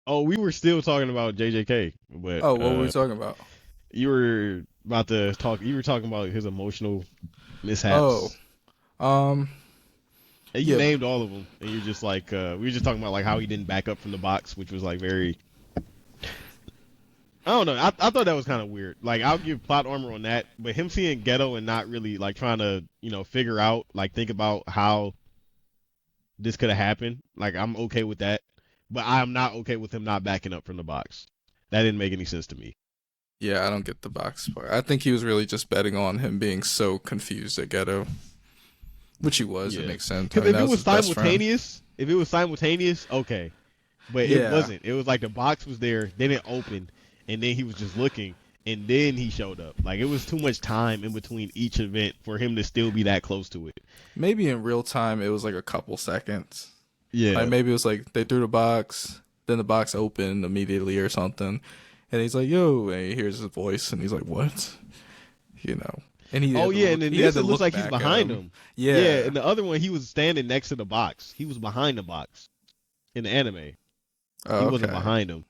Oh, we were still talking about JJK, but Oh, what were we talking about? you were about to talk. You were talking about his emotional Oh, mishaps. um, And you yeah, named all of them, and you're just like, we were just talking about like how he didn't back up from the box, which was like very. I don't know. I thought that was kind of weird. Like I'll give plot armor on that, but him seeing Ghetto and not really like trying to figure out like think about how this could have happened. Like I'm okay with that, but I'm not okay with him not backing up from the box. That didn't make any sense to me. yeah. I don't get the box part. I think he was really just betting on him being so confused at Ghetto, which he was. It Yeah, makes sense. I because mean, that was his best friend. if it was simultaneous, okay, but it Yeah, wasn't. It was like the box was there, then it opened, and then he was just looking, and then he showed up. Like it was too much time in between each event for him to still be that close to it. maybe in real time it was like a couple seconds. Like Yeah. maybe it was like they threw the box, then the box opened immediately or something, and he's like, "Yo," and he hears his voice, and he's like, "What?" You know. And he Oh had to yeah, and look. then He had this to it looks look like he's back at behind him. him. Yeah, Yeah. and the other one he was standing next to the box. He was behind the box in the anime. He Oh, wasn't okay. behind him,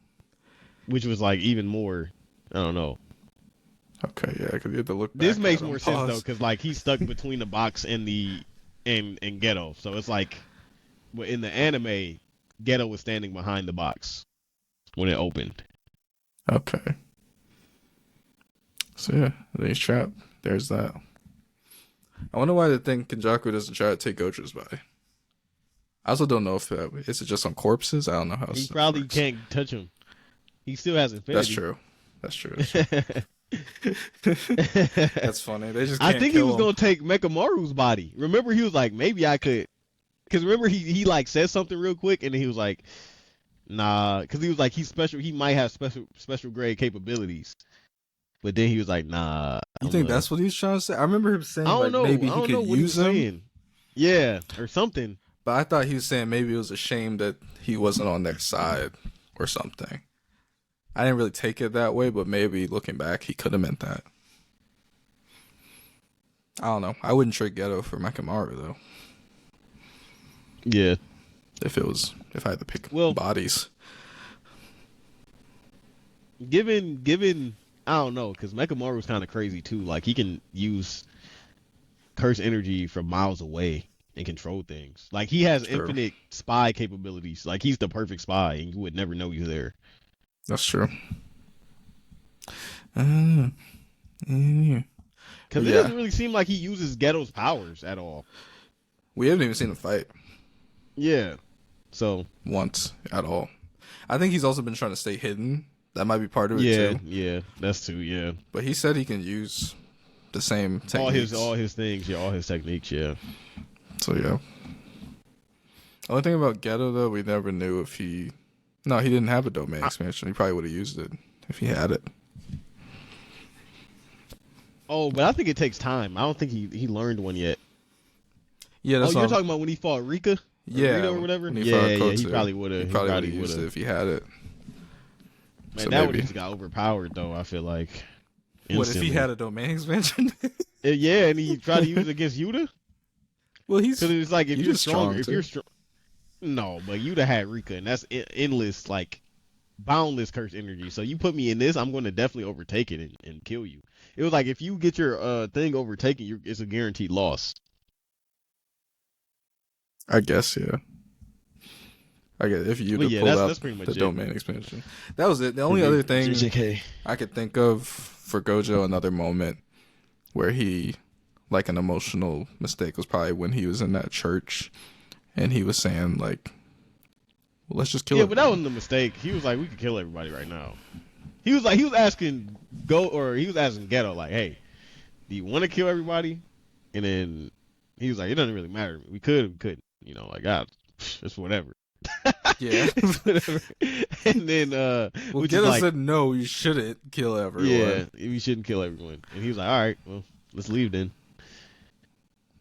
which was like even more. I don't know. Okay. Yeah, because you had to look This back at makes him. more sense though, Pause. because like he's stuck between the box and the and Ghetto. So it's like, but in the anime, Ghetto was standing behind the box when it opened. Okay. So yeah, then he's trapped. There's that. I wonder why they think Kenjaku doesn't try to take Gojo's body. I also don't know if is it just on corpses. I don't know how He stuff probably works. can't touch him. He still has That's infinity. true. That's true. That's true. That's funny. They just I can't think he was kill him. gonna take Mekamaru's body. Remember, he was like, maybe I could, because remember he like said something real quick, and then he was like, nah, because he was like he's special. He might have special grade capabilities, but then he was like, nah, You think that's what he's trying to say? I remember him I saying don't like know. maybe I he don't could know what he was use him, saying. Yeah, or something. but I thought he was saying maybe it was a shame that he wasn't on their side or something. I didn't really take it that way, but maybe looking back, he could have meant that. I don't know. I wouldn't trade Ghetto for Mekamaru though. Yeah. If I had to pick Well, bodies. given I don't know, because Mekamaru's kind of crazy too. Like he can use curse energy from miles away and control things. Like he has True. infinite spy capabilities. Like he's the perfect spy, and you would never know he's there. That's true. Yeah. Because it Yeah. doesn't really seem like he uses Ghetto's powers at all. We haven't even seen him fight Yeah. So once at all. I think he's also been trying to stay hidden. That might be part of it yeah, too. yeah, that's too. Yeah, But he said he can use the same techniques. all his things. Yeah, all his techniques. Yeah. So yeah. Only thing about Ghetto though, we never knew if he. No, he didn't have a domain expansion. He probably would have used it if he had it. Oh, but I think it takes time. I don't think he learned one yet. Yeah, Oh, that's you're all. talking about when he fought Rika? Or Yeah, Rita or whatever? when he Yeah, fought yeah, he Kotu, probably would have. He probably would have used it if he had it. Man, So that would maybe. have just got overpowered though. I feel like. What if he Instantly. had a domain expansion? Yeah, and he tried to use it against Yuta. Well, he's Because it's like if he's you're just stronger, strong, if too. you're strong. No, but Yuta had Rika, and that's endless, like boundless curse energy. So you put me in this, I'm going to definitely overtake it and kill you. It was like if you get your thing overtaken, it's a guaranteed loss. I guess, yeah. I guess if you But to yeah, pull that's out pretty much the it. domain expansion. That was it. The only other thing JJK. I could think of for Gojo, another moment where he, like an emotional mistake, was probably when he was in that church and he was saying, like, well, let's just kill Yeah, but that everyone. wasn't a mistake. He was like, we could kill everybody right now. He was asking Ghetto, like, hey, do you want to kill everybody? And then he was like, it doesn't really matter. We couldn't. You know, like, God, it's whatever. Yeah. It's whatever. And then, Well, which is Geto like, said, no, you shouldn't kill everyone. yeah, we shouldn't kill everyone. And he was like, all right, well, let's leave then.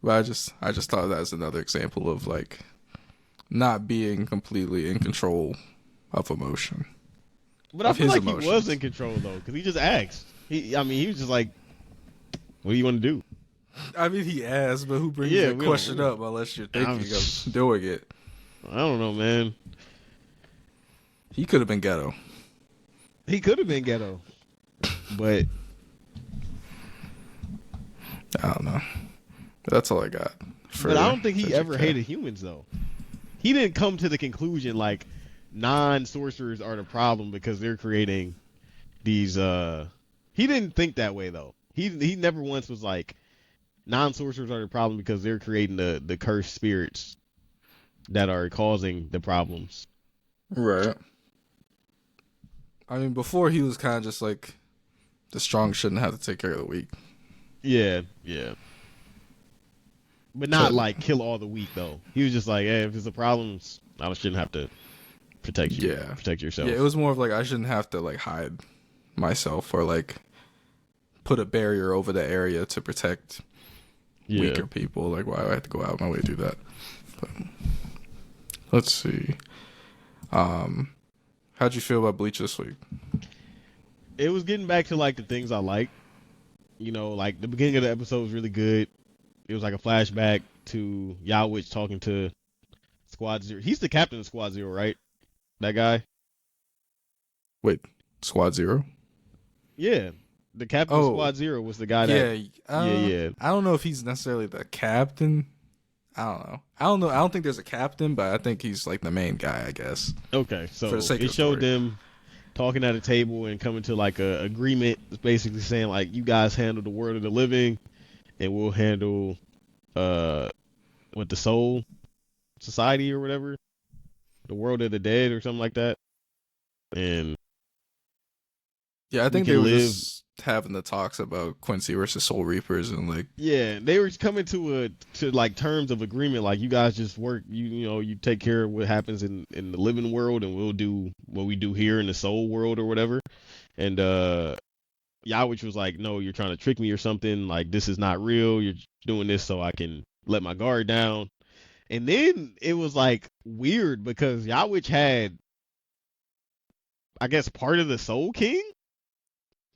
But I just thought that was another example of, like, not being completely in control of emotion. But I Of feel his like emotions. he was in control though, because he just asked. He was just like, what do you want to do? I mean, he asked, but who brings Yeah, that we question don't- up unless you're I'm- thinking of doing it? I don't know, man. He could have been ghetto. He could have been ghetto, but I don't know. That's all I got. But I don't think he ever hated humans, though. He didn't come to the conclusion like non-sorcerers are the problem because they're creating these. He didn't think that way though. He never once was like non-sorcerers are the problem because they're creating the cursed spirits that are causing the problems. Right. I mean, before he was kind of just like the strong shouldn't have to take care of the weak. Yeah. But not like kill all the weak though. He was just like, hey, if it's a problem, I shouldn't have to protect you. Yeah. Protect yourself. Yeah, it was more of like I shouldn't have to like hide myself or like put a barrier over the area to protect weaker people. Like, why do I have to go out of my way to do that? But let's see. How'd you feel about Bleach this week? It was getting back to like the things I like. You know, like the beginning of the episode was really good. It was like a flashback to Yawich talking to Squad Zero. He's the captain of Squad Zero, right? That guy? Wait, Squad Zero? Yeah. The captain of Squad Zero was the guy that... Yeah. I don't know if he's necessarily the captain. I don't know. I don't think there's a captain, but I think he's like the main guy, I guess. Okay, so it showed them talking at a table and coming to like a agreement. It's basically saying like, you guys handle the world of the living and we'll handle the soul society or whatever, the world of the dead or something like that. And yeah, I think they were just having the talks about Quincy versus Soul Reapers and like they were coming to like terms of agreement, like you guys just work, you take care of what happens in the living world and we'll do what we do here in the soul world or whatever. And Yawich was like, no, you're trying to trick me or something. Like, this is not real. You're doing this so I can let my guard down. And then it was like weird because Yawich had, I guess, part of the Soul King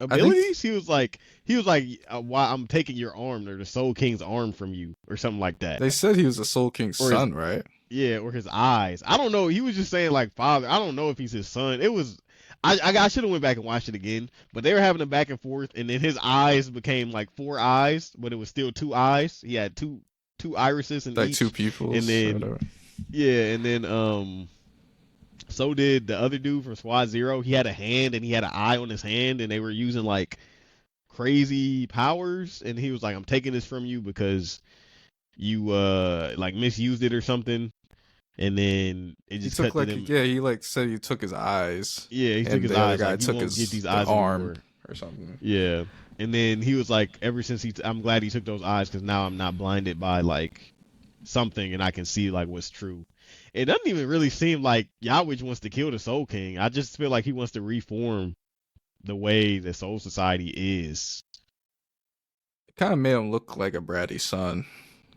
abilities. He was like, why I'm taking your arm or the Soul King's arm from you or something like that. They said he was the Soul King's son, right? Yeah, or his eyes. I don't know. He was just saying like father. I don't know if he's his son. It was. I should have went back and watched it again, but they were having a back and forth, and then his eyes became like 4 eyes, but it was still 2 eyes. He had two irises and like each. 2 pupils, and then so did the other dude from Squad Zero. He had a hand and he had an eye on his hand, and they were using like crazy powers, and he was like, "I'm taking this from you because you like misused it or something." And then it just cut to them. Yeah, he like said he took his eyes. Yeah, he took his eyes. Guy like, took his get these eyes arm anymore. or something. Yeah, and then he was like, ever since I'm glad he took those eyes because now I'm not blinded by like something and I can see like what's true. It doesn't even really seem like Yawich wants to kill the Soul King. I just feel like he wants to reform the way the Soul Society is. It kind of made him look like a bratty son.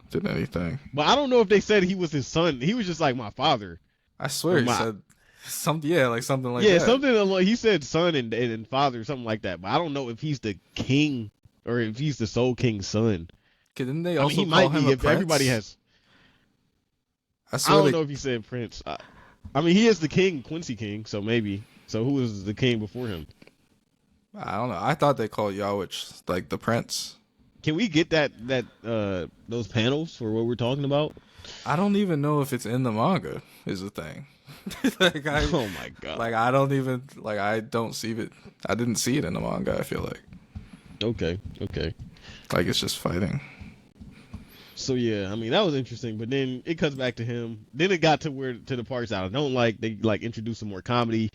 Than anything. But I don't know if they said he was his son. He was just like my father. I swear he said something. Yeah, like something like that. Yeah, something like he said son and father, something like that. But I don't know if he's the king or if he's the Soul King's son. Didn't they also he call might him be a if prince? everybody has. I don't know if he said prince. I mean, he is the king, Quincy King. So maybe. So who was the king before him? I don't know. I thought they called Yawich like the prince. Can we get those panels for what we're talking about? I don't even know if it's in the manga. Is the thing. Oh my god! Like I don't even I don't see it. I didn't see it in the manga. I feel like. Okay. Like it's just fighting. So yeah, I mean that was interesting, but then it cuts back to him. Then it got to the parts I don't like. They like introduced some more comedy.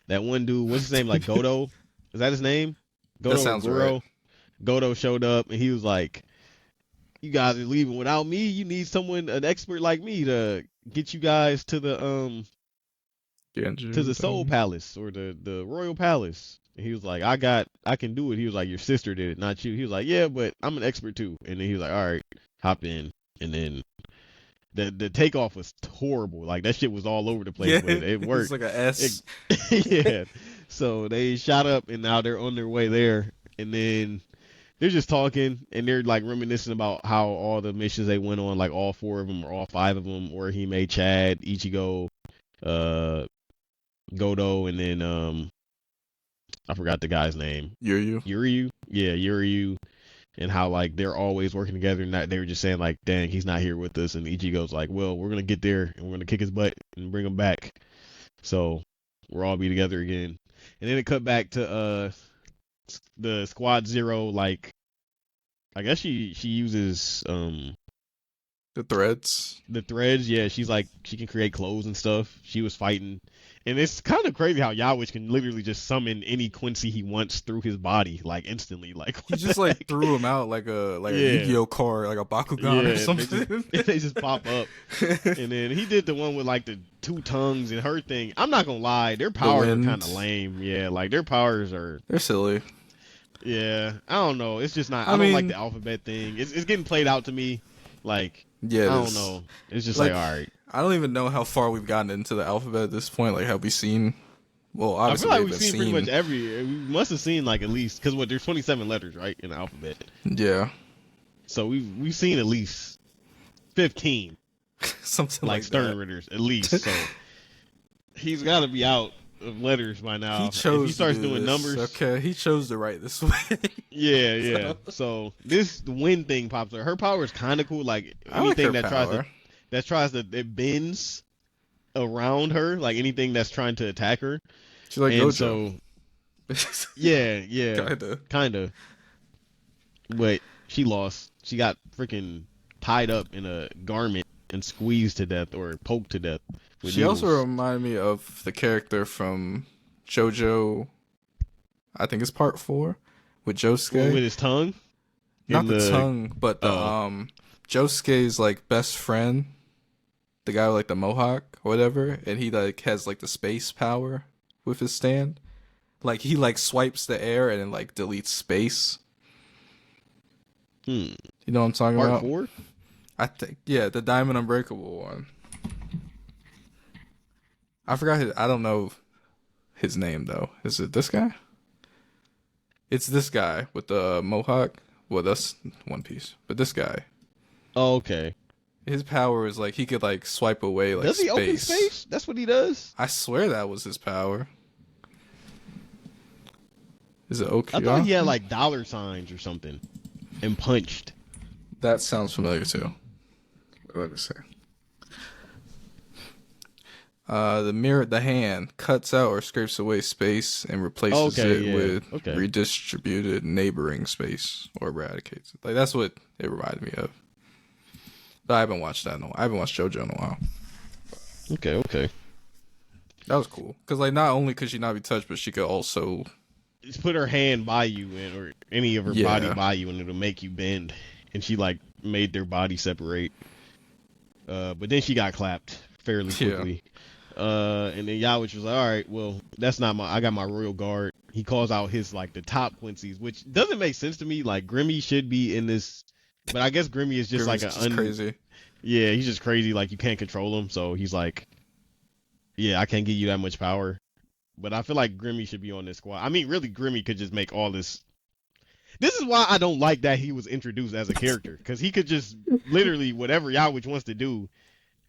That one dude, what's his name? Like Gojo, is that his name? Gojo. That sounds right. Gojo showed up and he was like, "You guys are leaving without me. You need an expert like me, to get you guys to the Soul Palace or the Royal Palace." And he was like, I can do it." He was like, "Your sister did it, not you." He was like, "Yeah, but I'm an expert too." And then he was like, "All right, hop in." And then the takeoff was horrible. Like that shit was all over the place, but it worked. It's like an S. Yeah. So they shot up and now they're on their way there. And then they're just talking and they're like reminiscing about how all the missions they went on, like all 4 of them or all 5 of them, or he made Chad, Ichigo, Godo, and then I forgot the guy's name. You. Yuryu? Yeah, Yuryu. And how like they're always working together, and they were just saying like, dang, he's not here with us, and Ichigo's like, well, we're gonna get there and we're gonna kick his butt and bring him back, so we'll all be together again. And then it cut back to the Squad Zero, like I guess she uses The threads. the threads. Yeah, she's like she can create clothes and stuff. She was fighting, and it's kind of crazy how Yawich can literally just summon any Quincy he wants through his body, like instantly. Like He just the like heck? threw him out like a Yeah. Yu-Gi-Oh card, like a Bakugan or Yeah, something. they just pop up. And then he did the one with like the two tongues and her thing. I'm not gonna lie, their powers are winds. kind of lame. Yeah, like their powers are. They're silly. Yeah, I don't know. It's just not. I I don't mean- like the alphabet thing. It's getting played out to me. Like Yeah, I it don't is. know. It's just Like, like all right. I don't even know how far we've gotten into the alphabet at this point. Like, have we seen? Well, I obviously feel like we've we've been seen pretty much every. We must have seen like at least because what there's 27 letters right in the alphabet. Yeah, So we've seen at least 15 something like like Stern that. Ritters at least. So he's got to be out of letters by now. He chose if he starts to do doing this. numbers. Okay, he chose to write this way. Yeah. So this wind thing pops up. Her power is kind of cool. Like I like anything her that power. tries to it bends around her. Like anything that's trying to attack her. She's like And Gojo. so yeah, kind of. But she lost. She got freaking tied up in a garment and squeezed to death or poked to death. with She also needles. reminded me of the character from JoJo. I think it's part 4 with Josuke. with his tongue. Not In the tongue, but the Oh. Josuke's like best friend, the guy with like the mohawk or whatever, and he like has like the space power with his stand. Like he like swipes the air and then like deletes space. Hmm. You know what I'm talking Part about? 4. I think the Diamond Unbreakable one. I forgot his. I don't know his name though. Is it this guy? It's this guy with the mohawk. Well, that's One Piece, but this guy. Oh, okay. His power is like he could like swipe away like Does he space. open space? That's what he does. I swear that was his power. Is it okay? I thought he had like dollar signs or something, and punched. That sounds familiar too. Let me see. The hand cuts out or scrapes away space and replaces it with redistributed neighboring space or eradicates it. Like that's what it reminded me of. But I haven't watched that in a while. I haven't watched JoJo in a while. Okay. That was cool because like not only could she not be touched, but she could also Just put her hand by you or any of her body by you, and it'll make you bend. And she like made their body separate. But then she got clapped fairly quickly. And then Yawich was like, all right, well, that's not I got my royal guard. He calls out his like the top Quincy's, which doesn't make sense to me. Like Grimmy should be in this, but I guess Grimmy is just Grimmy's like just crazy. Yeah, he's just crazy. Like you can't control him, so he's like, yeah, I can't give you that much power. But I feel like Grimmy should be on this squad. I mean, really, Grimmy could just make all this. This is why I don't like that he was introduced as a character, because he could just literally whatever Yawich wants to do,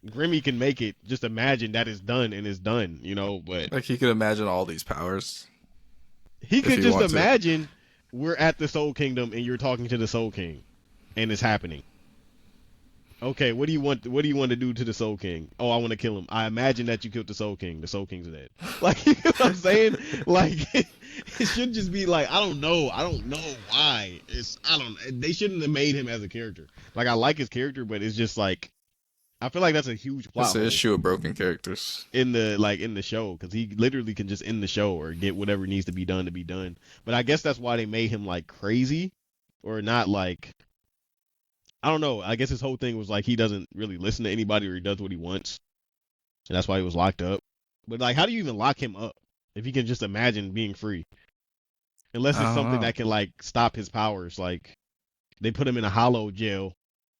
Grimmy can make it. Just imagine that it's done and it's done, you know. But Like he could imagine all these powers. he could he just wants it. imagine we're at the Soul Kingdom and you're talking to the Soul King, and it's happening. Okay, what do you want? What do you want to do to the Soul King? Oh, I want to kill him. I imagine that you killed the Soul King. The Soul King's dead. Like, you know what I'm saying? Like, it should just be like, I don't know why. They shouldn't have made him as a character. Like, I like his character, but it's just like, I feel like that's a huge plot That's the hole issue of broken characters. in the show, because he literally can just end the show or get whatever needs to be done to be done. But I guess that's why they made him like crazy, or not like. I don't know. I guess his whole thing was like he doesn't really listen to anybody, or he does what he wants, and that's why he was locked up. But like, how do you even lock him up if he can just imagine being free? Unless it's something that can like stop his powers. Like they put him in a hollow jail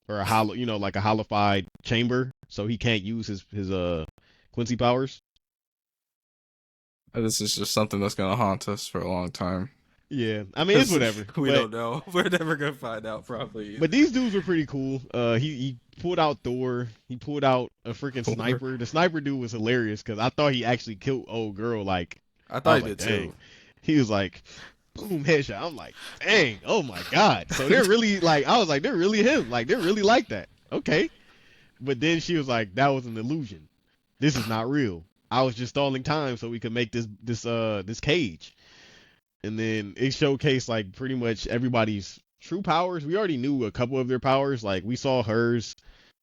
or a hollow, like a hollowified chamber, so he can't use his Quincy powers. This is just something that's gonna haunt us for a long time. Yeah, I mean it's whatever. We but don't know. We're never gonna find out probably. but these dudes were pretty cool. He pulled out Thor. He pulled out a freaking Cour. sniper. The sniper dude was hilarious because I thought he actually killed old girl. Like I I thought was he like, did dang. too. He was like, boom, headshot. I'm like, dang, oh my god. So they're really like, I was like, they're really him. Like they're really like that. Okay. But then she was like, that was an illusion. This is not real. I was just stalling time so we could make this cage. And then it showcased like pretty much everybody's true powers. We already knew a couple of their powers. Like we saw hers,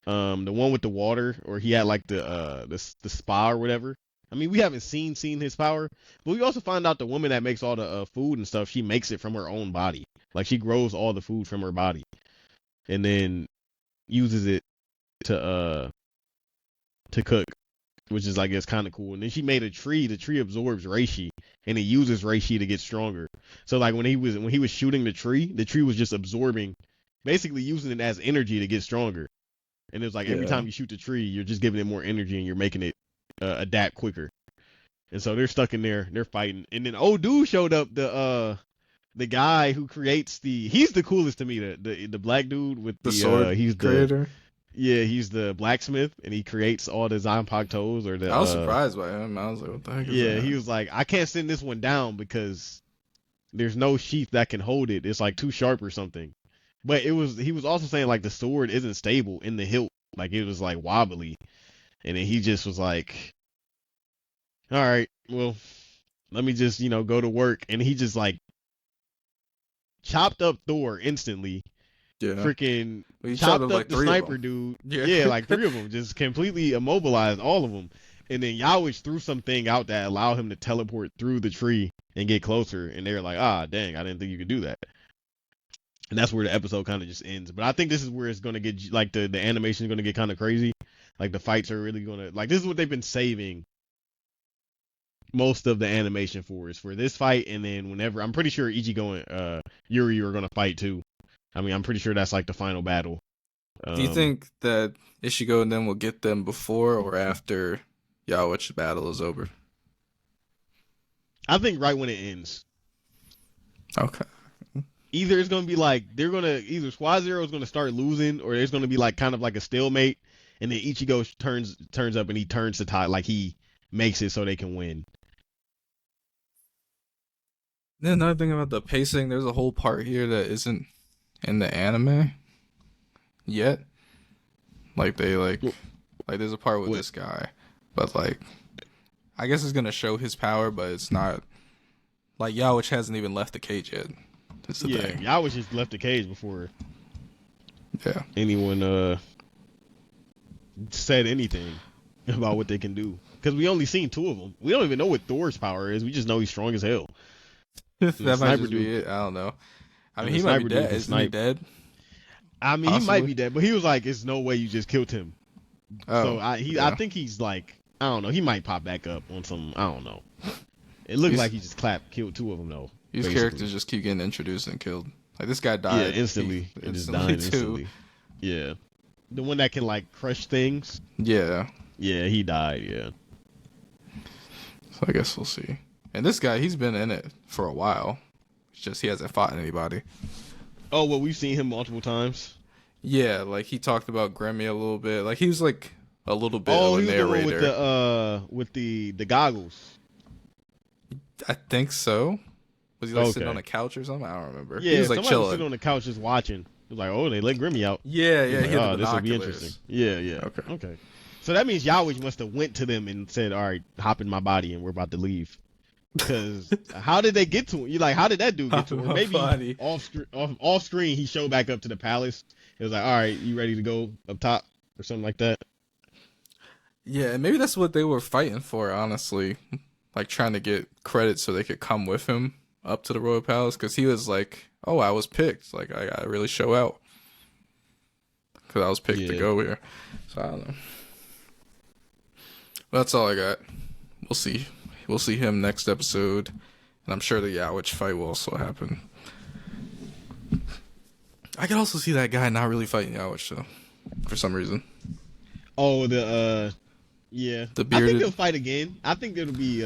the one with the water, or he had like the spa or whatever. I mean, we haven't seen his power, but we also find out the woman that makes all the food and stuff. She makes it from her own body. Like she grows all the food from her body, and then uses it to cook, which is I guess kind of cool. And then she made a tree. The tree absorbs reishi, and it uses reishi to get stronger. So like when he was shooting the tree was just absorbing, basically using it as energy to get stronger. And it was like every time you shoot the tree, you're just giving it more energy and you're making it adapt quicker. And so they're stuck in there, they're fighting. And then old dude showed up, the guy who creates he's the coolest to me, the black dude with the sword he's creator. He's the blacksmith, and he creates all the ZANPAKTOUs or the. I was surprised by him. I was like, "What the heck is that?" He was like, "I can't send this one down because there's no sheath that can hold it. It's like too sharp or something." But he was also saying like the sword isn't stable in the hilt, like it was like wobbly, and then he just was like, "All right, well, let me just go to work," and he just like chopped up Thor instantly. Yeah. Freaking Well, chopped up like the sniper dude. Yeah, like 3 of them. Just completely immobilized all of them. And then Yowich threw something out that allowed him to teleport through the tree and get closer. And they were like, ah, dang, I didn't think you could do that. And that's where the episode kind of just ends. But I think this is where it's going to get, like, the animation is going to get kind of crazy. Like, the fights are really going to, like, this is what they've been saving most of the animation for, is for this fight. And then whenever, I'm pretty sure Ichigo and Yuri are going to fight too. I mean, I'm pretty sure that's like the final battle. Do you think that Ichigo and them will get them before or after Yawich's battle is over? I think right when it ends. Okay. Either it's gonna be like either Squad Zero is gonna start losing, or there's gonna be like kind of like a stalemate, and then Ichigo turns up and he turns the tide, like he makes it so they can win. Then another thing about the pacing, there's a whole part here that isn't in the anime yet. Like they like there's a part with this guy, but like I guess it's gonna show his power, but it's not like Yowich hasn't even left the cage yet. That's the thing. Yowich just left the cage before anyone said anything about what they can do, because we only seen 2 of them. We don't even know what Thor's power is. We just know he's strong as hell. That might just be it. I don't know. I mean, he might be dead. Isn't he dead? I mean, possibly. He might be dead, but he was like, "It's no way you just killed him." So I think he's like, I don't know. He might pop back up on some. I don't know. It looked like he just killed 2 of them though. These characters just keep getting introduced and killed. Like this guy died. Yeah, instantly. It just died instantly. Yeah, the one that can like crush things. Yeah. Yeah, he died. Yeah. So I guess we'll see. And this guy, he's been in it for a while. It's just he hasn't fought anybody. Oh, well, we've seen him multiple times. Yeah, like he talked about Grammy a little bit. Like he was like a little bit of a he was narrator. The one with the goggles. I think so. Was he like sitting on a couch or something? I don't remember. Yeah, he was like somebody was sitting on the couch just watching. It was like, oh, they let Grimmy out. Yeah, yeah. Like, oh, this will be interesting. Yeah. Okay. So that means Yowich must have went to them and said, all right, hop in my body and we're about to leave. Because how did they get to him? You like, how did that dude get to him? Or maybe off screen he showed back up to the palace. It was like, all right, you ready to go up top or something like that? Yeah, maybe that's what they were fighting for, honestly. Like trying to get credit so they could come with him up to the royal palace. Because he was like, oh, I was picked. Like, I gotta really show out. Because I was picked to go here. So I don't know. Well, that's all I got. We'll see. We'll see him next episode. And I'm sure the Yowich fight will also happen. I can also see that guy not really fighting Yowich, though. For some reason. Oh, yeah. The bearded... I think they'll fight again. I think it'll be,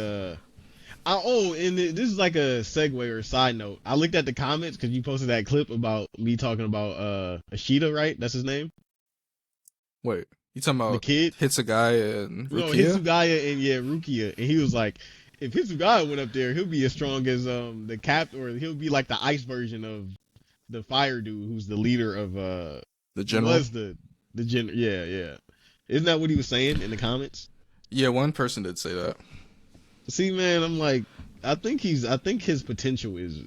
This is like a segue or a side note. I looked at the comments because you posted that clip about me talking about Ashita, right? That's his name. Wait, you talking The about kid. Hitsugaya and No, Rukia? Hitsugaya and Rukia, and he was like, if Hitsugaya went up there, he'll be as strong as the cap, or he'll be like the ice version of the fire dude, who's the leader of The who general? was the gen. Yeah, yeah. Isn't that what he was saying in the comments? Yeah, one person did say that. See, man, I'm like, I think his potential is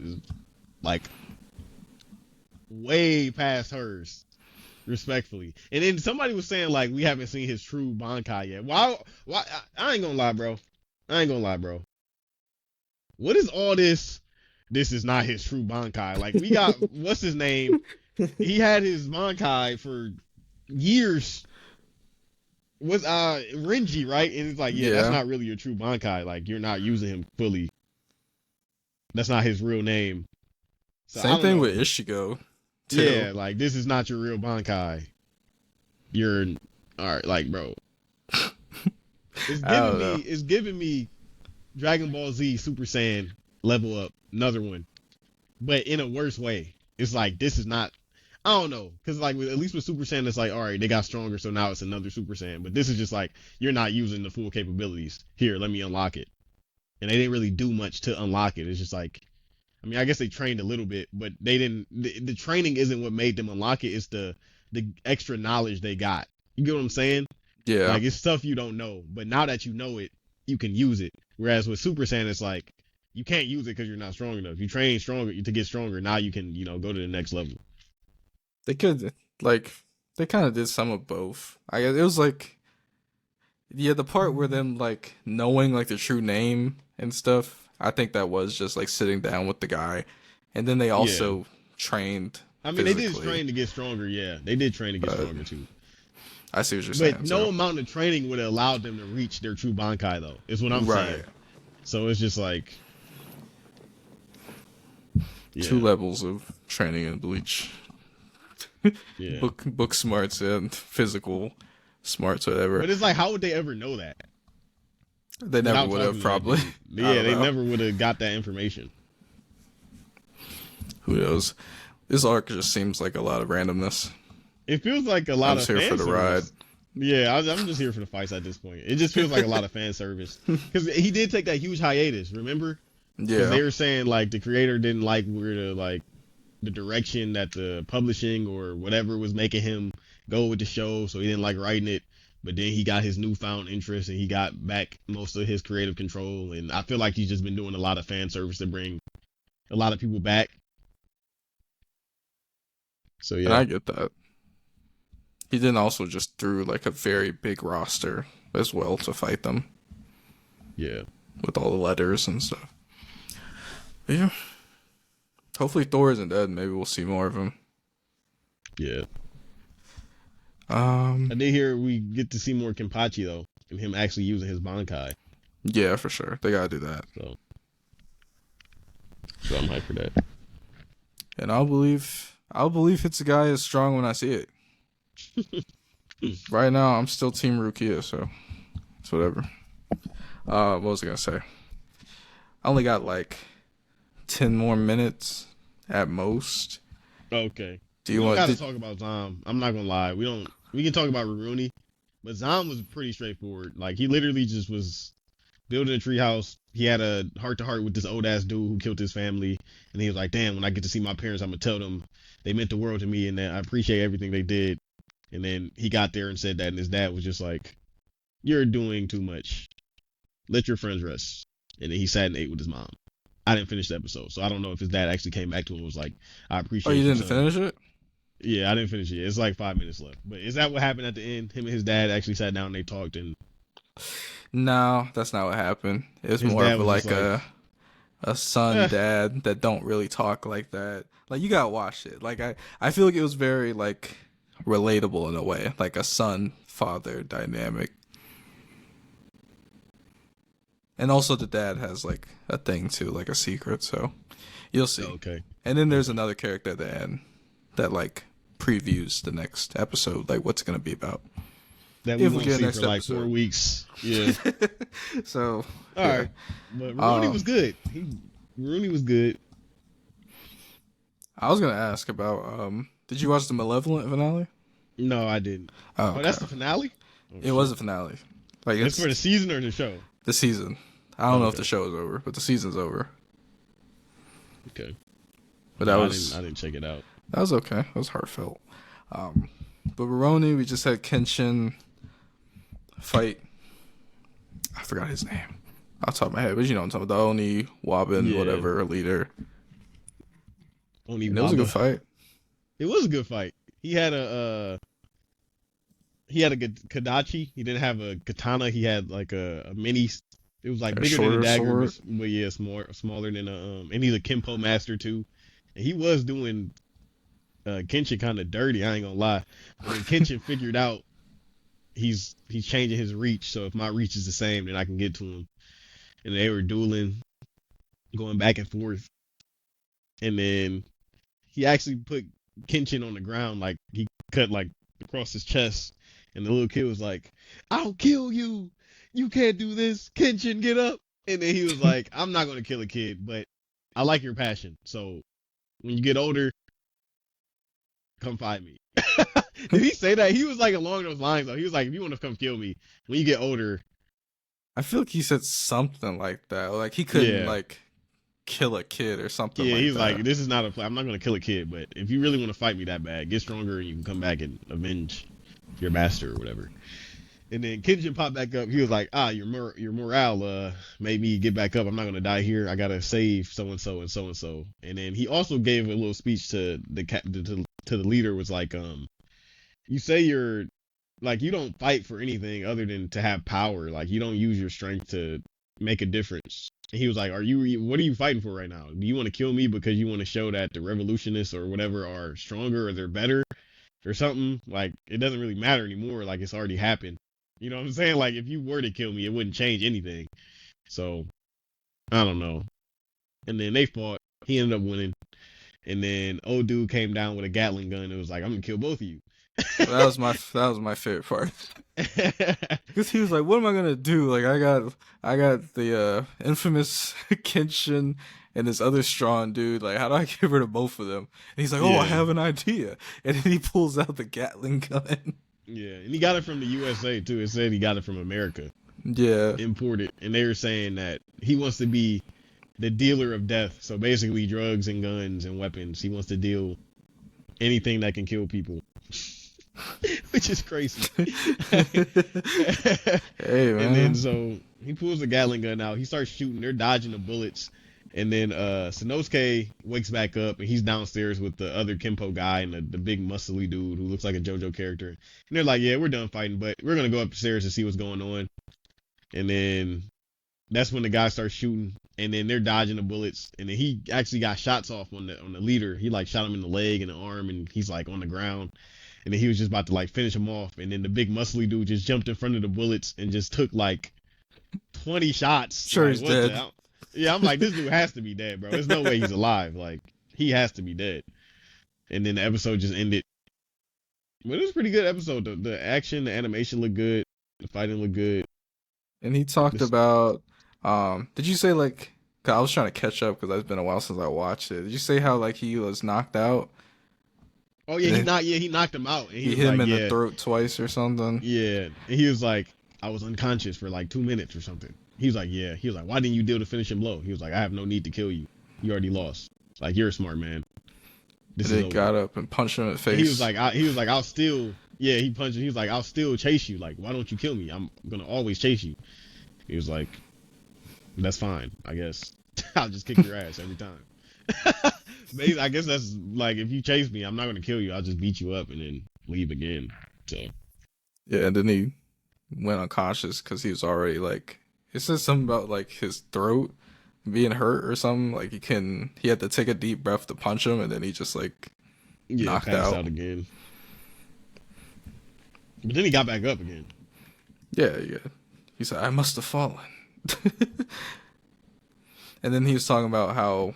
like way past hers, respectfully. And then somebody was saying like we haven't seen his true Bankai yet. Why? I ain't gonna lie, bro. I ain't gonna lie, bro. What is all this? This is not his true Bankai. Like we got what's his name? He had his Bankai for years. Was Renji, right? And it's like, yeah, that's Yeah. not really your true Bankai. Like you're not using him fully. That's not his real name. So I Same don't thing know. with Ishigo, too. Yeah, like this is not your real Bankai. You're alright, like bro. It's giving me Dragon Ball Z Super Saiyan level up, another one. But in a worse way. It's like this is not I don't know. Cause like at least with Super Saiyan it's like, alright, they got stronger, so now it's another Super Saiyan. But this is just like you're not using the full capabilities. Here, let me unlock it. And they didn't really do much to unlock it. It's just like I mean, I guess they trained a little bit, but they didn't. The training isn't what made them unlock it. It's the extra knowledge they got. You get what I'm saying? Yeah. Like it's stuff you don't know, but now that you know it, you can use it. Whereas with Super Saiyan, it's like you can't use it because you're not strong enough. You train stronger to get stronger. Now you can, go to the next level. They could, like, they kind of did some of both. I guess it was like, yeah, the part where them, like, knowing, like, the true name and stuff, I think that was just, like, sitting down with the guy. And then they also trained I mean, they physically. did train to get stronger. Yeah, they did train to get stronger too. I see what you're saying. But no amount of training would have allowed them to reach their true Bankai, though. Is what I'm saying. So it's just like 2 levels of training in Bleach. Yeah. Book smarts and physical smarts, whatever. But it's like, how would they ever know that? They never would have, probably. Yeah, they never would have got that information. Who knows? This arc just seems like a lot of randomness. It feels like a lot I'm of here fan for the service. ride. Yeah, I'm just here for the fights at this point. It just feels like a lot of fan service. Because he did take that huge hiatus, remember? Because they were saying, like, the creator didn't like the direction that the publishing or whatever was making him go with the show, so he didn't like writing it. But then he got his newfound interest and he got back most of his creative control. And I feel like he's just been doing a lot of fan service to bring a lot of people back. So yeah, And I get that. He then also just threw like a very big roster as well to fight them. Yeah. With all the letters and stuff. But yeah. Hopefully Thor isn't dead. Maybe we'll see more of him. Yeah. I did hear we get to see more Kenpachi though, and him actually using his Bankai. Yeah, for sure. They gotta do that. So I'm hyped for that. And I'll believe it's a guy is strong when I see it. Right now, I'm still Team Rukia, so it's whatever. What was I gonna say? I only got like 10 more minutes at most. Okay. Do you want to talk about Zom? I'm not gonna lie. We can talk about Rurouni, but Zom was pretty straightforward. Like he literally just was building a treehouse. He had a heart to heart with this old ass dude who killed his family, and he was like, "Damn, when I get to see my parents, I'm gonna tell them they meant the world to me, and that I appreciate everything they did." And then he got there and said that, and his dad was just like, "You're doing too much. Let your friends rest." And then he sat and ate with his mom. I didn't finish the episode, so I don't know if his dad actually came back to him and was like, "I appreciate." Oh, you didn't son. finish it? Yeah, I didn't finish it. It's like 5 minutes left. But is that what happened at the end? Him and his dad actually sat down and they talked and. No, that's not what happened. It was His more dad of was like just a son dad that don't really talk like that. Like you gotta watch it. Like I feel like it was very like relatable in a way, like a son father dynamic. And also the dad has like a thing too, like a secret. So you'll see. Okay. And then there's another character at the end that like previews the next episode, like what's it gonna be about. that we If we won't get see next for like episode. 4 weeks. Yeah. So All right. But Rurouni was good. Rurouni was good. I was gonna ask about did you watch the Malevolent finale? No, I didn't. Oh, Oh, okay. that's the finale? Oh, It was a finale. Like it's for the season or the show? the season. I don't know if okay. the show is over, but the season's over. Okay. But No, I didn't check it out. that was okay. It was heartfelt. But Rurouni, we just had Kenshin fight. I forgot his name. Off the top of my head, but you know what I'm talking about. The Oni Wabin, Yeah. whatever leader. Only And it was a good fight. It was a good fight. He had a good Kadachi. He didn't have a katana. He had like a mini. It was like A bigger than a shorter dagger, sword. but yeah, smaller than and he's a Kenpo master too. And he was doing Kenshin kind of dirty. I ain't gonna lie. But when Kenshin figured out he's changing his reach, so if my reach is the same, then I can get to him. And they were dueling, going back and forth, and then he actually put Kenshin on the ground, like he cut like across his chest, and the little kid was like, "I'll kill you. You can't do this. Kenshin, get up." And then he was like, "I'm not gonna kill a kid, but I like your passion. So when you get older, come find me." Did he say that? He was like along those lines though. He was like, "If you want to come kill me when you get older." I feel like he said something like that. Like he couldn't Yeah. like kill a kid or something Yeah, like he was that. like, "This is not a play. I'm not gonna kill a kid, but if you really want to fight me that bad, get stronger and you can come back and avenge your master or whatever." And then Kenshin popped back up. He was like, your morale made me get back up. I'm not gonna die here. I gotta save so and so and so and so." And then he also gave a little speech to the leader. Was like, you say you're like, you don't fight for anything other than to have power. Like you don't use your strength to make a difference. And he was like, what are you fighting for right now? Do you want to kill me because you want to show that the revolutionists or whatever are stronger or they're better or something? Like it doesn't really matter anymore. Like it's already happened. You know what I'm saying? Like if you were to kill me, it wouldn't change anything. So I don't know. And then they fought. He ended up winning. And then old dude came down with a Gatling gun. It was like, "I'm gonna kill both of you." That was my favorite part. Because he was like, "What am I gonna do? Like, I got the infamous Kenshin and this other strong dude. Like, how do I get rid of both of them?" And he's like, "Oh, Yeah. I have an idea." And then he pulls out the Gatling gun. Yeah, and he got it from the USA too. It said he got it from America, Yeah, imported, and they were saying that he wants to be the dealer of death. So basically, drugs and guns and weapons. He wants to deal anything that can kill people, which is crazy. hey man. And then so he pulls the Gatling gun out. He starts shooting. They're dodging the bullets. And then Sanosuke wakes back up and he's downstairs with the other Kenpo guy and the big muscly dude who looks like a JoJo character. And they're like, "Yeah, we're done fighting, but we're gonna go upstairs to see what's going on." And then that's when the guy starts shooting, and then they're dodging the bullets. And then he actually got shots off on the leader. He like shot him in the leg and the arm, and he's like on the ground. And then he was just about to like finish him off, and then the big muscly dude just jumped in front of the bullets and just took like 20 shots. Sure, like, he's what dead. the- Yeah, I'm like, this dude has to be dead, bro. There's no way he's alive. Like, he has to be dead. And then the episode just ended. But it was a pretty good episode. The action, the animation looked good. The fighting looked good. And he talked about, did you say like, cause I was trying to catch up because it's been a while since I watched it. Did you say how like he was knocked out? Oh yeah, he knocked him out. And He was hit him like, in the throat twice or something. Yeah. And he was like, "I was unconscious for like 2 minutes or something." He was like, "Yeah." He was like, "Why didn't you deal the finishing blow?" He was like, "I have no need to kill you. You already lost. Like, you're a smart man. This And is he over." got up and punched him in the face. And he was like, "I'll still." Yeah, he punched him. He was like, "I'll still chase you. Like, why don't you kill me? I'm gonna always chase you." He was like, "That's fine, I guess. I'll just kick your ass every time." Basically, I guess that's like, if you chase me, I'm not gonna kill you. I'll just beat you up and then leave again. So yeah, and then he went unconscious because he was already like, it says something about like his throat being hurt or something. Like he had to take a deep breath to punch him, and then he just like knocked passed out. again. But then he got back up again. Yeah. He said, "I must have fallen." And then he was talking about how,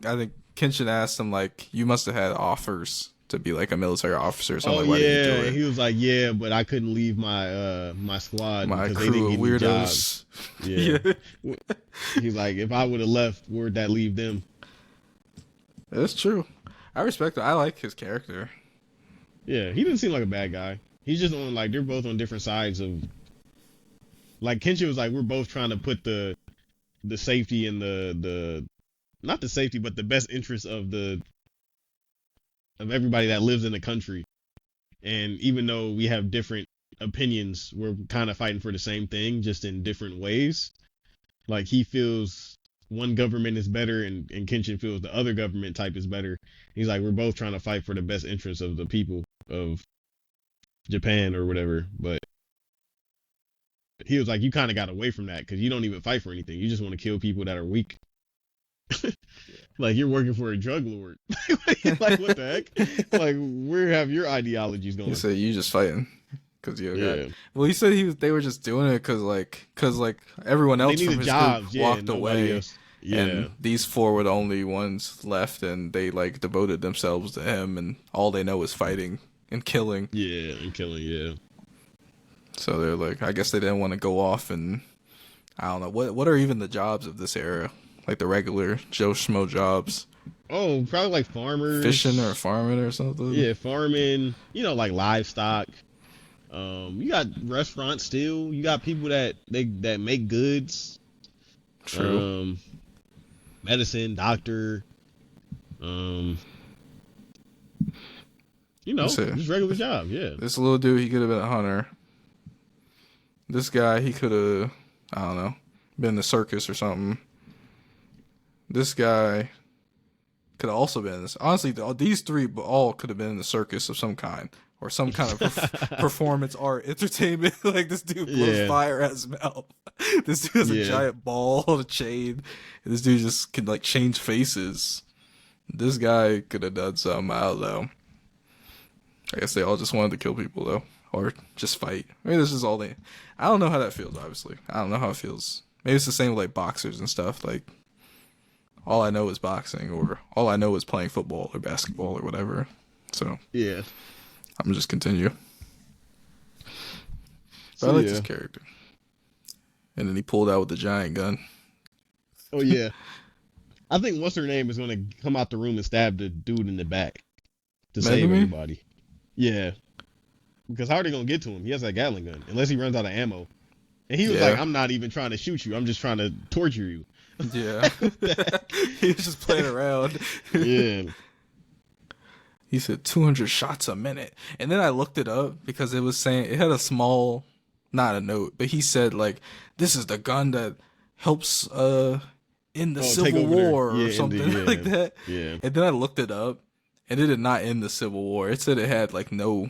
I think Kenshin asked him like, "You must have had offers to be like a military officer or Oh something. Like, why did you do yeah, it? he was like, yeah, but I couldn't leave my squad My because they didn't crew of get any jobs. weirdos. Yeah, Yeah, he's like, if I would have left, where'd that leave them? that's true. I respect it. I like his character. Yeah, he didn't seem like a bad guy. He's just on like they're both on different sides of like Kenshin was like we're both trying to put the safety and the not the safety but the best interest of everybody that lives in the country. And even though we have different opinions, we're kind of fighting for the same thing, just in different ways. Like he feels one government is better, and Kenshin feels the other government type is better. He's like, we're both trying to fight for the best interests of the people of Japan or whatever. But he was like, you kind of got away from that because you don't even fight for anything. You just want to kill people that are weak. Like you're working for a drug lord. Like what the heck? Like where have your ideologies going? He said you just fighting because you Yeah. got. Well, he said they were just doing it because everyone They else from needed his jobs, group yeah, walked and nobody away, else. Yeah. and these four were the only ones left, and they like devoted themselves to him, and all they know is fighting and killing. Yeah, and killing, yeah. So they're like, I guess they didn't want to go off and I don't know what are even the jobs of this era, like the regular Joe Schmo jobs. Oh, probably like farmers. Fishing or farming or something. Yeah, farming, like livestock. You got restaurants still. You got people that make goods. True. Medicine, doctor. Just regular job, yeah. This little dude, he could have been a hunter. This guy, he could have, I don't know, been in the circus or something. This guy could have also been in this. Honestly, these three all could have been in the circus of some kind. Or some kind of performance art entertainment. Like this dude blows fire at his mouth. This dude has a giant ball on a chain. And this dude just can like change faces. This guy could have done something. I don't know. I guess they all just wanted to kill people though. Or just fight. Maybe this is all they... I don't know how that feels, obviously. I don't know how it feels. Maybe it's the same with like boxers and stuff. Like, all I know is boxing. Or all I know is playing football or basketball or whatever. So... yeah. I'm gonna just continue. But I like this character. And then he pulled out with the giant gun. Oh yeah. I think what's her name is gonna come out the room and stab the dude in the back to save everybody. Yeah. Because how are they gonna get to him? He has that Gatling gun. Unless he runs out of ammo. And he was like, I'm not even trying to shoot you, I'm just trying to torture you. Yeah. He was just playing around. Yeah. He said 200 shots a minute. And then I looked it up because it was saying it had a small, not a note, but he said like, this is the gun that helps in the Civil War or something like that. Yeah. And then I looked it up and it did not end the Civil War. It said it had like no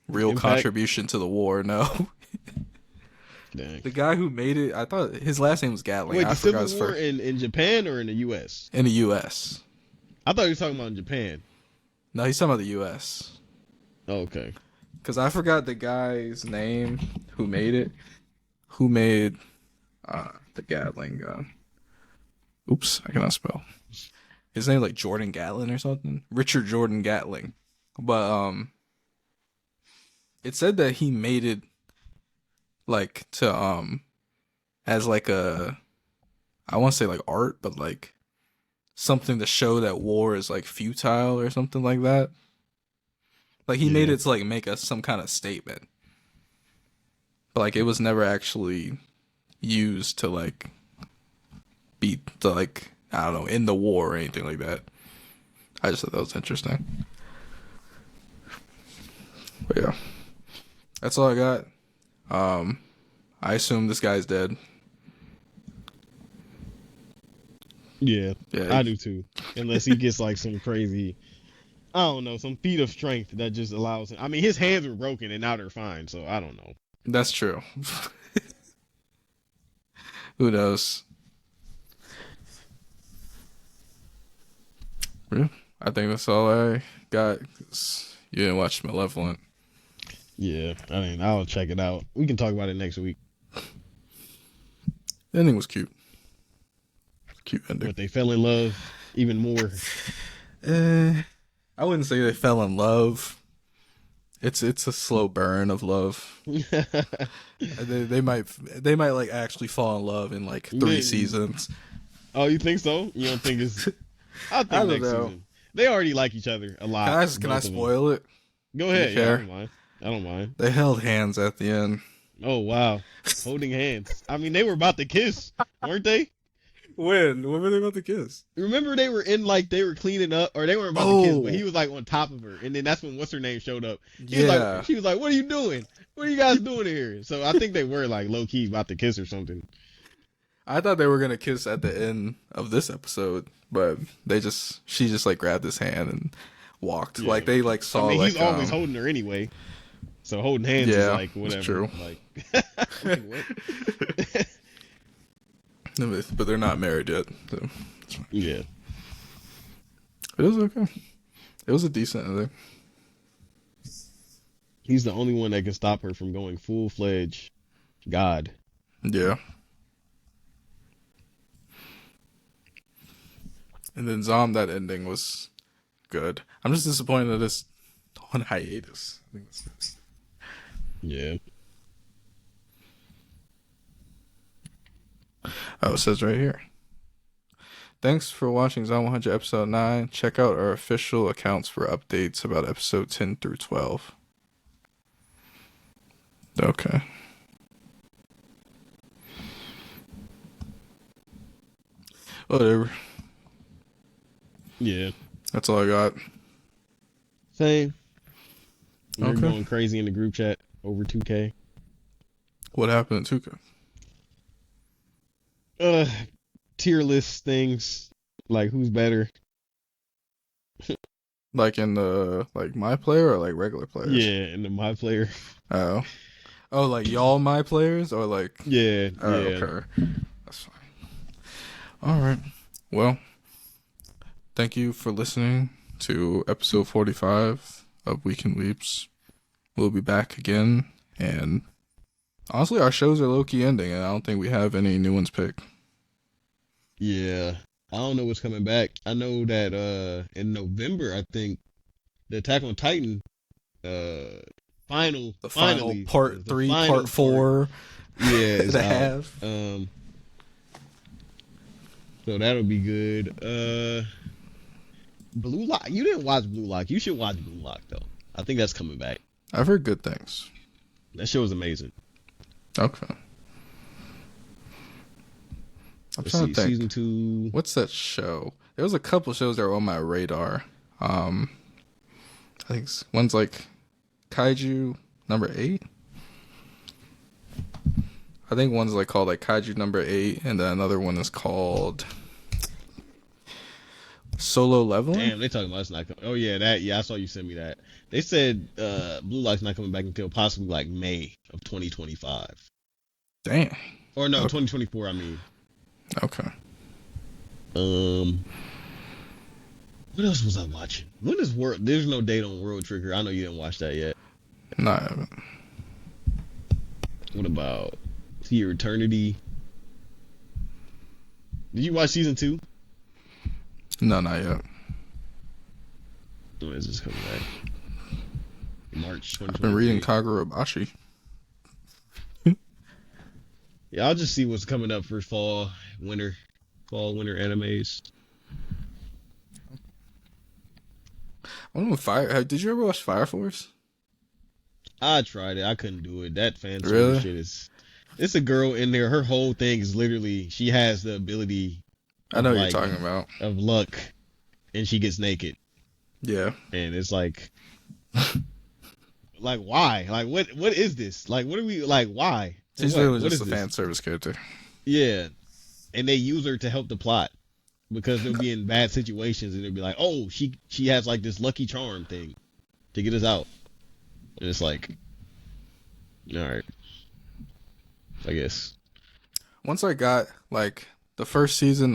real contribution to the war. No. Dang. The guy who made it, I thought his last name was Gatling. Wait, I the forgot Civil War in Japan or in the U.S.? In the U.S. I thought he was talking about in Japan. No, he's talking about the U.S. Oh, okay. Because I forgot the guy's name who made it. Who made the Gatling gun. Oops, I cannot spell. His name like Jordan Gatlin or something. Richard Jordan Gatling. But it said that he made it like to as like a, I want to say like art, but like something to show that war is like futile or something like that. Like he made it to like make us some kind of statement. But like it was never actually used to like beat the like, I don't know, in the war or anything like that. I just thought that was interesting. But yeah. That's all I got. I assume this guy's dead. Yeah, I do too. Unless he gets like some crazy, I don't know, some feat of strength that just allows him. I mean, his hands were broken and now they're fine, so I don't know. That's true. Who knows? Yeah, I think that's all I got. You didn't watch Malevolent. Yeah, I mean, I'll check it out. We can talk about it next week. The ending was cute. Cute ending. But they fell in love even more. I wouldn't say they fell in love. It's a slow burn of love. They might like actually fall in love in like 3 seasons. Oh, you think so? You don't think it's? I think I don't next know. season. They already like each other a lot. Can I spoil it? Go ahead. You Yeah, I care? don't mind. I don't mind. They held hands at the end. Oh wow, holding hands. I mean, they were about to kiss, weren't they? When were they about to kiss? Remember they were in like they were cleaning up, or they weren't about to kiss, but he was like on top of her, and then that's when what's her name showed up. She was like, "What are you doing? What are you guys doing here?" So I think they were like low key about to kiss or something. I thought they were gonna kiss at the end of this episode, but she just like grabbed his hand and walked. Yeah. Like they like saw. I mean, he's always holding her anyway, so holding hands is like whatever. That's true. Like, what? But they're not married yet. So. Yeah. It was okay. It was a decent ending. He's the only one that can stop her from going full-fledged God. Yeah. And then that ending was good. I'm just disappointed that it's on hiatus. I think that's yeah. Oh, it says right here. Thanks for watching Zon 100 episode 9. Check out our official accounts for updates about episode 10 through 12. Okay. Whatever. Yeah. That's all I got. Same. We're going crazy in the group chat over 2K. What happened at 2K? Tier list things, like who's better. Like in the my player or like regular players? Yeah, in the my player. Oh, like y'all my players or like yeah. Oh, yeah. Okay, that's fine. All right. Well, thank you for listening to episode 45 of Weekend Weeps. We'll be back again, and honestly, our shows are low-key ending, and I don't think we have any new ones picked. Yeah. I don't know what's coming back. I know that in November, I think, the Attack on Titan final part 3, part 4. Yeah, it's and a out. Half. So that'll be good. Blue Lock. You didn't watch Blue Lock. You should watch Blue Lock, though. I think that's coming back. I've heard good things. That show is amazing. Okay. I'm trying to think. Season 2. What's that show? There was a couple shows that were on my radar. I think one's like Kaiju number 8. I think one's like called like Kaiju number 8, and then another one is called Solo Leveling. Damn, they talking about it's not coming. Oh yeah, that. Yeah, I saw you send me that. They said Blue Lock's not coming back until possibly like May of 2025. Damn. Or no, 2024. I mean. Okay. What else was I watching? When is World? There's no date on World Trigger. I know you didn't watch that yet. No, I haven't. What about To Your Eternity? Did you watch season 2? No, not yet. When is this coming back? March 2023. I've been reading Kagurabashi. Yeah, I'll just see what's coming up for fall, winter animes. I don't know, did you ever watch Fire Force? I tried it. I couldn't do it. That fan service Really? shit is. It's a girl in there. Her whole thing is literally she has the ability. I know what you're talking about. Of luck, and she gets naked. Yeah. And it's like, like why? Like what is this? Like what are we like? Why? She's literally just a fan service character. Yeah, and they use her to help the plot because they'll be in bad situations and they'll be like, oh, she has like this lucky charm thing to get us out, and it's like, all right, I guess. Once I got like the first season,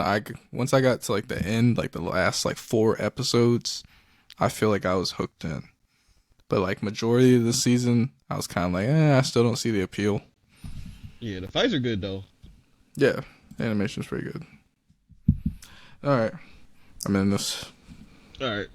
once I got to like the end, like the last like 4 episodes, I feel like I was hooked in. But like majority of the season, I was kind of like, I still don't see the appeal. Yeah, the fights are good though. Yeah, the animation's pretty good. All right, I'm in this. All right.